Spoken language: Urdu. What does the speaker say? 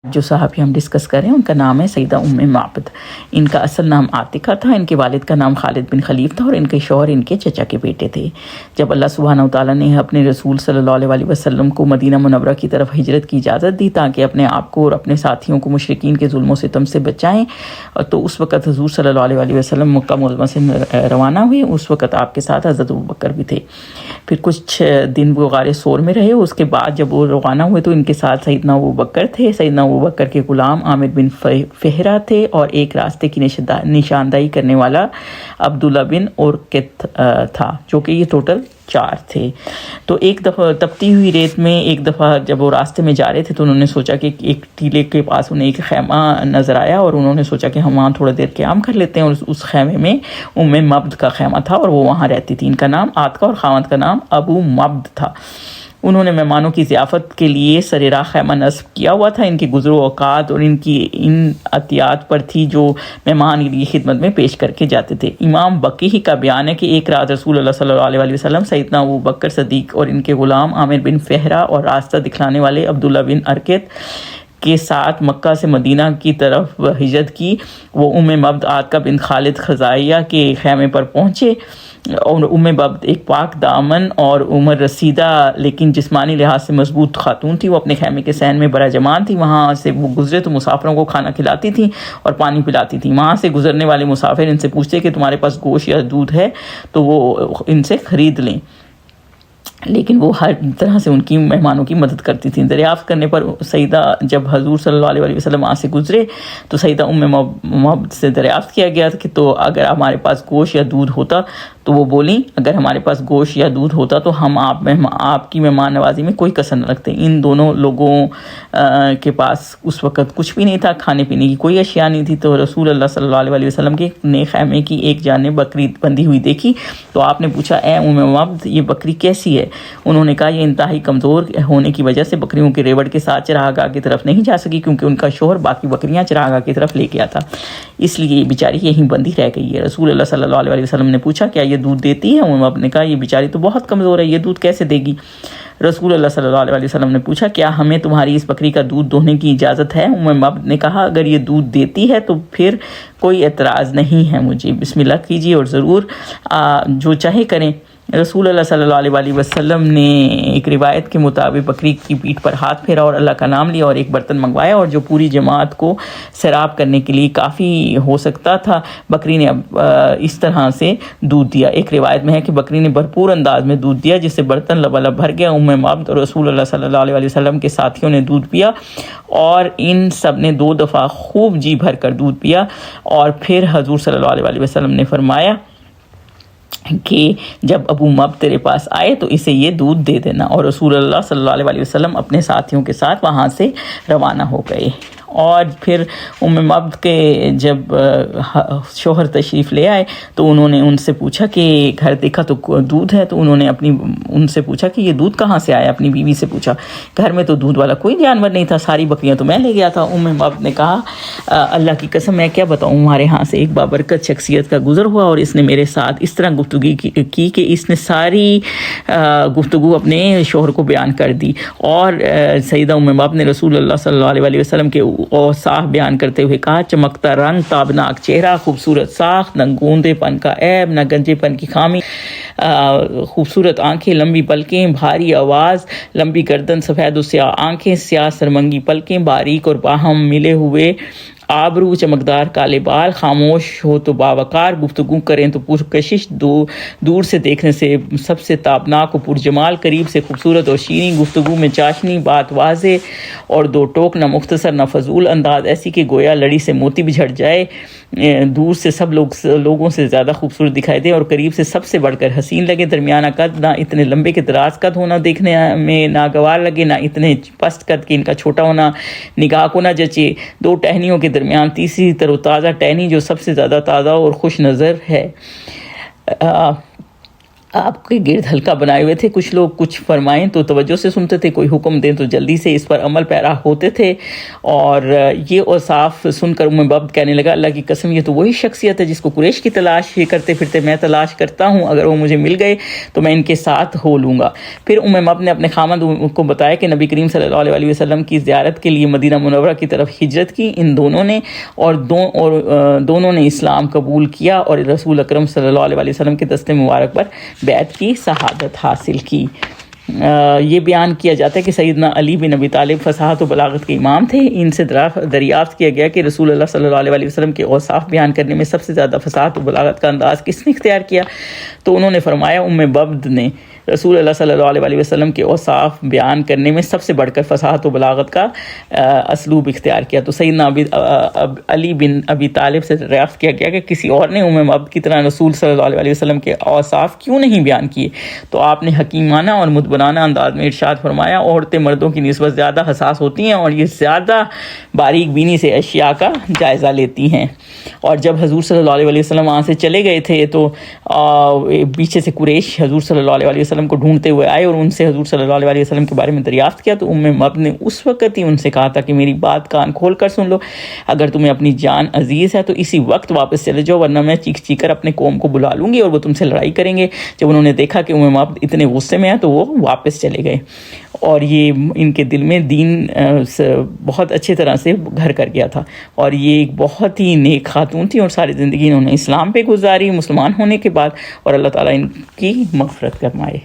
جو صحابی ہم ڈسکس کریں ان کا نام ہے سیدہ معبد۔ ان کا اصل نام عاتقہ تھا، ان کے والد کا نام خالد بن خلیف تھا اور ان کے شوہر ان کے چچا کے بیٹے تھے۔ جب اللہ سبحانہ وتعالیٰ نے اپنے رسول صلی اللہ علیہ وسلم کو مدینہ منورہ کی طرف ہجرت کی اجازت دی تاکہ اپنے آپ کو اور اپنے ساتھیوں کو مشرکین کے ظلم و ستم سے بچائیں، تو اس وقت حضور صلی اللہ علیہ وسلم مکہ معظمہ سے روانہ ہوئے۔ اس وقت آپ کے ساتھ حضرت ابوبکر بھی تھے۔ پھر کچھ دن وہ غار ثور میں رہے۔ اس کے بعد جب وہ روانہ ہوئے تو ان کے ساتھ سیدنا ابوبکر تھے۔ سیدنا ابوبکر کے غلام عامر بن فہرہ تھے اور ایک راستے کی نشاندہی کرنے والا عبداللہ بن اورقط تھا، جو کہ یہ ٹوٹل 4 تھے۔ تو ایک دفعہ تپتی ہوئی ریت میں ایک دفعہ جب وہ راستے میں جا رہے تھے تو انہوں نے سوچا کہ ایک ٹیلے کے پاس انہیں ایک خیمہ نظر آیا اور انہوں نے سوچا کہ ہم وہاں تھوڑا دیر قیام کر لیتے ہیں، اور اس خیمے میں معبد کا خیمہ تھا اور وہ وہاں رہتی تھی۔ ان کا نام عاتقہ اور خاوند کا نام ابو معبد تھا۔ انہوں نے مہمانوں کی ضیافت کے لیے سر راہ خیمہ نصب کیا ہوا تھا۔ ان کے گزر و اوقات اور ان کی ان عطیات پر تھی جو مہمان کی خدمت میں پیش کر کے جاتے تھے۔ امام بقی کا بیان ہے کہ ایک رات رسول اللہ صلی اللہ علیہ وسلم سیدنا ابوبکر صدیق اور ان کے غلام عامر بن فہرہ اور راستہ دکھلانے والے عبداللہ بن اورقط کے ساتھ مکہ سے مدینہ کی طرف ہجرت کی۔ وہ معبد عاتقہ بن خالد خزاعیہ کے خیمے پر پہنچے اور معبد ایک پاک دامن اور عمر رسیدہ لیکن جسمانی لحاظ سے مضبوط خاتون تھی۔ وہ اپنے خیمے کے صحن میں برا جمان تھی۔ وہاں سے وہ گزرے تو مسافروں کو کھانا کھلاتی تھیں اور پانی پلاتی تھیں۔ وہاں سے گزرنے والے مسافر ان سے پوچھتے کہ تمہارے پاس گوشت یا دودھ ہے تو وہ ان سے خرید لیں، لیکن وہ ہر طرح سے ان کی مہمانوں کی مدد کرتی تھیں۔ دریافت کرنے پر سیدہ جب حضور صلی اللہ علیہ وسلم وہاں سے گزرے تو سیدہ معبد سے دریافت کیا گیا کہ تو اگر ہمارے پاس گوشت یا دودھ ہوتا تو وہ بولیں اگر ہمارے پاس گوشت یا دودھ ہوتا تو ہم آپ کی مہمان نوازی میں کوئی کسر نہ رکھتے۔ ان دونوں لوگوں کے پاس اس وقت کچھ بھی نہیں تھا، کھانے پینے کی کوئی اشیاء نہیں تھی۔ تو رسول اللہ صلی اللہ علیہ وسلم کے نے خیمے کی ایک جانب بکری بندھی ہوئی دیکھی تو آپ نے پوچھا اے معبد یہ بکری کیسی ہے؟ انہوں نے کہا یہ انتہائی کمزور ہونے کی وجہ سے بکریوں کے ریوڑ کے ساتھ چراگاہ کی طرف نہیں جا سکی، کیونکہ ان کا شوہر باقی بکریاں چراگاہ کی طرف لے گیا تھا، اس لیے یہ بیچاری یہیں بندھی رہ گئی ہے۔ رسول اللہ صلی اللہ علیہ وسلم نے پوچھا کیا یہ دودھ دیتی ہے؟ معبد نے کہا یہ بیچاری تو بہت کمزور ہے، یہ دودھ کیسے دے گی؟ رسول اللہ صلی اللہ علیہ وسلم نے پوچھا کیا ہمیں تمہاری اس بکری کا دودھ دوہنے کی اجازت ہے؟ معبد نے کہا اگر یہ دودھ دیتی ہے تو پھر کوئی اعتراض نہیں ہے مجھے، بسم اللہ کیجیے اور ضرور جو چاہے کریں۔ رسول اللہ صلی اللہ علیہ وسلم نے ایک روایت کے مطابق بکری کی پیٹھ پر ہاتھ پھیرا اور اللہ کا نام لیا اور ایک برتن منگوایا اور جو پوری جماعت کو سیراب کرنے کے لیے کافی ہو سکتا تھا۔ بکری نے اس طرح سے دودھ دیا۔ ایک روایت میں ہے کہ بکری نے بھرپور انداز میں دودھ دیا جس سے برتن لبالب بھر گیا۔ معبد اور رسول اللہ صلی اللہ علیہ وسلم کے ساتھیوں نے دودھ پیا اور ان سب نے 2 دفعہ خوب جی بھر کر دودھ پیا، اور پھر حضور صلی اللہ علیہ وسلم نے فرمایا کہ جب ابو معبد تیرے پاس آئے تو اسے یہ دودھ دے دینا، اور رسول اللہ صلی اللہ علیہ وسلم اپنے ساتھیوں کے ساتھ وہاں سے روانہ ہو گئے۔ اور پھر معبد کے جب شوہر تشریف لے آئے تو انہوں نے ان سے پوچھا کہ گھر دیکھا تو دودھ ہے، تو انہوں نے ان سے پوچھا کہ یہ دودھ کہاں سے آیا؟ اپنی بیوی سے پوچھا۔ گھر میں تو دودھ والا کوئی جانور نہیں تھا، ساری بکریاں تو میں لے گیا تھا۔ معبد نے کہا اللہ کی قسم میں کیا بتاؤں، ہمارے ہاں سے ایک بابرکت شخصیت کا گزر ہوا اور اس نے میرے ساتھ اس طرح گفتگو کی کہ اس نے ساری گفتگو اپنے شوہر کو بیان کر دی، اور سیدہ معبد نے رسول اللہ صلی اللہ علیہ وسلم کے اوصاف بیان کرتے ہوئے کہا چمکتا رنگ، تابناک چہرہ، خوبصورت ساخت، نہ گوندے پن کا عیب نہ گنجے پن کی خامی، خوبصورت آنکھیں، لمبی پلکیں، بھاری آواز، لمبی گردن، سفید و سیاہ آنکھیں، سیاہ سرمنگی پلکیں، باریک اور باہم ملے ہوئے آبرو، چمکدار کالے بال، خاموش ہو تو باوقار، گفتگو کریں تو پرکشش، دور سے دیکھنے سے سب سے تابناک و پرجمال، قریب سے خوبصورت اور شیریں، گفتگو میں چاشنی، بات واضح اور 2 ٹوک، نہ مختصر نہ فضول، انداز ایسی کہ گویا لڑی سے موتی بھی جھڑ جائے، دور سے سب لوگوں سے زیادہ خوبصورت دکھائی دے اور قریب سے سب سے بڑھ کر حسین لگے، درمیانہ قد، نہ اتنے لمبے کہ دراز قد ہونا دیکھنے میں ناگوار لگے، نہ اتنے پست قد کہ ان کا چھوٹا ہونا نگاہ کو نہ جچے، 2 ٹہنیوں کے درمیان تیسری تر و تازہ ٹہنی جو سب سے زیادہ تازہ اور خوش نظر ہے۔ آپ کے گرد حلقہ بنائے ہوئے تھے، کچھ لوگ کچھ فرمائیں تو توجہ سے سنتے تھے، کوئی حکم دیں تو جلدی سے اس پر عمل پیرا ہوتے تھے۔ اور یہ اوصاف سن کر مبعد کہنے لگا اللہ کی قسم یہ تو وہی شخصیت ہے جس کو قریش کی تلاش کرتے پھرتے میں تلاش کرتا ہوں، اگر وہ مجھے مل گئے تو میں ان کے ساتھ ہو لوں گا۔ پھر مبعد نے اپنے خامد کو بتایا کہ نبی کریم صلی اللہ علیہ وسلم کی زیارت کے لیے مدینہ منورہ کی طرف ہجرت کی ان دونوں نے، اور دونوں نے اسلام قبول کیا اور رسول اکرم صلی اللہ علیہ وسلم کے دست مبارک پر بیعت کی شہادت حاصل کی۔ یہ بیان کیا جاتا ہے کہ سیدنا علی بن ابی طالب فصاحت و بلاغت کے امام تھے۔ ان سے دریافت کیا گیا کہ رسول اللہ صلی اللہ علیہ وسلم کے اوصاف بیان کرنے میں سب سے زیادہ فصاحت و بلاغت کا انداز کس نے اختیار کیا؟ تو انہوں نے فرمایا مبعد نے رسول اللہ صلی اللہ علیہ وسلم کے اوصاف بیان کرنے میں سب سے بڑھ کر فصاحت و بلاغت کا اسلوب اختیار کیا۔ تو سیدنا علی بن ابی طالب سے دریافت کیا گیا کہ کسی اور نے مبعد کی طرح رسول صلی اللہ علیہ وسلم کے اوصاف کیوں نہیں بیان کیے؟ تو آپ نے حکیمانہ اور مدبرانہ انداز میں ارشاد فرمایا عورتیں مردوں کی نسبت زیادہ حساس ہوتی ہیں اور یہ زیادہ باریک بینی سے اشیاء کا جائزہ لیتی ہیں۔ اور جب حضور صلی اللہ علیہ وسلم وہاں سے چلے گئے تھے تو پیچھے سے قریش حضور صلی اللہ علیہ وسلم کو ڈھونڈتے ہوئے آئے اور ان سے حضور صلی اللہ علیہ وسلم کے بارے میں دریافت کیا۔ تو مبعد نے اس وقت ہی ان سے کہا تھا کہ میری بات کان کھول کر سن لو، اگر تمہیں اپنی جان عزیز ہے تو اسی وقت واپس چلے جاؤ، ورنہ میں چیخ چیخ کر اپنے قوم کو بلا لوں گی اور وہ تم سے لڑائی کریں گے۔ جب انہوں نے دیکھا کہ مبعد اتنے غصے میں ہے تو وہ واپس چلے گئے، اور یہ ان کے دل میں دین بہت اچھے طرح سے گھر کر گیا تھا، اور یہ ایک بہت ہی نیک خاتون تھی اور ساری زندگی انہوں نے اسلام پہ گزاری مسلمان ہونے کے بعد، اور اللہ تعالیٰ ان کی مغفرت فرمائے۔